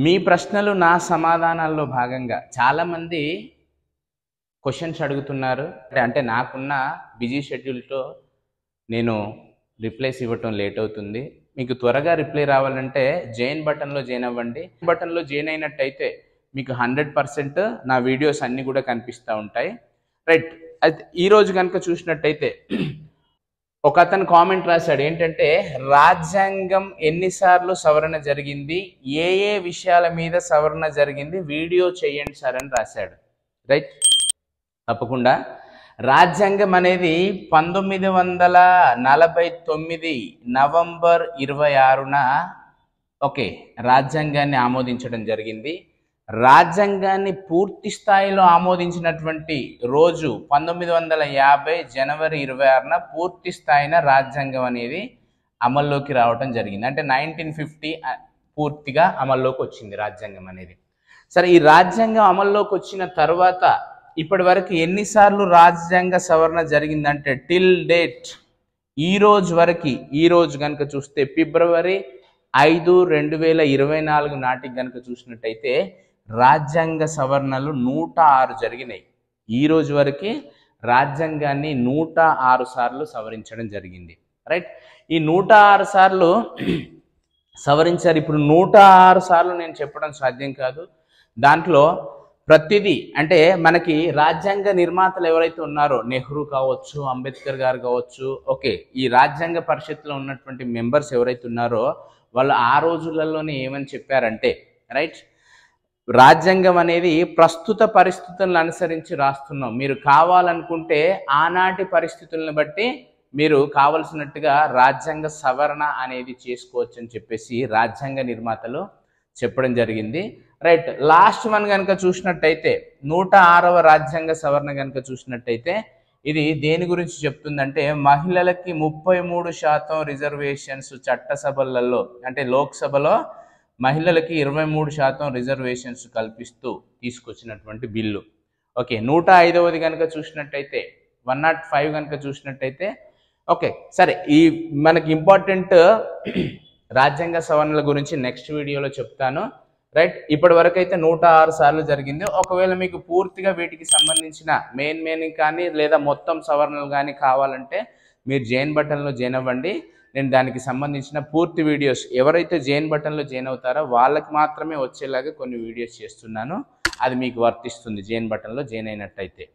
మీ ప్రశ్నలు నా సమాధానాల్లో భాగంగా చాలామంది క్వశ్చన్స్ అడుగుతున్నారు. అంటే నాకున్న బిజీ షెడ్యూల్తో నేను రిప్లైస్ ఇవ్వటం లేట్ అవుతుంది. మీకు త్వరగా రిప్లై రావాలంటే జాయిన్ బటన్లో జాయిన్ అవ్వండి. బటన్లో జాయిన్ అయినట్టయితే మీకు 100% నా వీడియోస్ అన్నీ కూడా కనిపిస్తూ ఉంటాయి. రైట్. అయితే ఈరోజు కనుక చూసినట్టయితే ఒక అతను కామెంట్ రాశాడు ఏంటంటే, రాజ్యాంగం ఎన్నిసార్లు సవరణ జరిగింది, ఏ ఏ విషయాల మీద సవరణ జరిగింది వీడియో చేయండి సార్ అని రాశాడు. రైట్. తప్పకుండా రాజ్యాంగం అనేది 1949 నవంబర్ 26న రాజ్యాంగాన్ని ఆమోదించడం జరిగింది. రాజ్యాంగాన్ని పూర్తి స్థాయిలో ఆమోదించినటువంటి రోజు 1950 జనవరి 26న పూర్తి స్థాయిన రాజ్యాంగం అనేది అమల్లోకి రావడం జరిగింది. అంటే 1950 పూర్తిగా అమల్లోకి వచ్చింది రాజ్యాంగం అనేది. సరే, ఈ రాజ్యాంగం అమల్లోకి వచ్చిన తర్వాత ఇప్పటి వరకు ఎన్నిసార్లు రాజ్యాంగ సవరణ జరిగిందంటే టిల్ డేట్ ఈ రోజు కనుక చూస్తే ఫిబ్రవరి 5, 2024 నాటికి కనుక చూసినట్టయితే రాజ్యాంగ సవరణలు 106 జరిగినాయి. ఈ రోజు వరకు రాజ్యాంగాన్ని 106 సార్లు సవరించడం జరిగింది. రైట్. ఈ 106 సార్లు సవరించారు. ఇప్పుడు 106 సార్లు నేను చెప్పడం సాధ్యం కాదు. దాంట్లో ప్రతిదీ అంటే మనకి రాజ్యాంగ నిర్మాతలు ఎవరైతే ఉన్నారో నెహ్రూ కావచ్చు, అంబేద్కర్ గారు కావచ్చు, ఈ రాజ్యాంగ పరిషత్లో ఉన్నటువంటి మెంబర్స్ ఎవరైతే ఉన్నారో వాళ్ళు ఆ రోజులలోనే ఏమని చెప్పారంటే, రైట్, రాజ్యాంగం అనేది ప్రస్తుత పరిస్థితులను అనుసరించి రాస్తున్నాం, మీరు కావాలనుకుంటే ఆనాటి పరిస్థితులను బట్టి మీరు కావలసినట్టుగా రాజ్యాంగ సవరణ అనేది చేసుకోవచ్చు అని చెప్పేసి రాజ్యాంగ నిర్మాతలు చెప్పడం జరిగింది. రైట్. లాస్ట్ వన్ కనుక చూసినట్టయితే 106వ రాజ్యాంగ సవరణ కనుక చూసినట్టయితే ఇది దేని గురించి చెప్తుందంటే, మహిళలకి 33% రిజర్వేషన్స్ చట్టసభలలో అంటే లోక్సభలో మహిళలకి 23% రిజర్వేషన్స్ కల్పిస్తూ తీసుకొచ్చినటువంటి బిల్లు. 105వది కనుక చూసినట్టయితే 105 కనుక చూసినట్టయితే సరే, ఈ మనకి ఇంపార్టెంట్ రాజ్యాంగ సవరణల గురించి నెక్స్ట్ వీడియోలో చెప్తాను. రైట్. ఇప్పటి వరకు అయితే 106 సార్లు జరిగింది. ఒకవేళ మీకు పూర్తిగా వీటికి సంబంధించిన మెయిన్ కానీ లేదా మొత్తం సవరణలు కానీ కావాలంటే మీరు జాయిన్ బటన్లో జాయిన్ అవ్వండి. నేను దానికి సంబంధించిన పూర్తి వీడియోస్ ఎవరైతే జాయిన్ బటన్లో జాయిన్ అవుతారో వాళ్ళకి మాత్రమే వచ్చేలాగా కొన్ని వీడియోస్ చేస్తున్నాను. అది మీకు వర్తిస్తుంది జాయిన్ బటన్లో జాయిన్ అయినట్టయితే.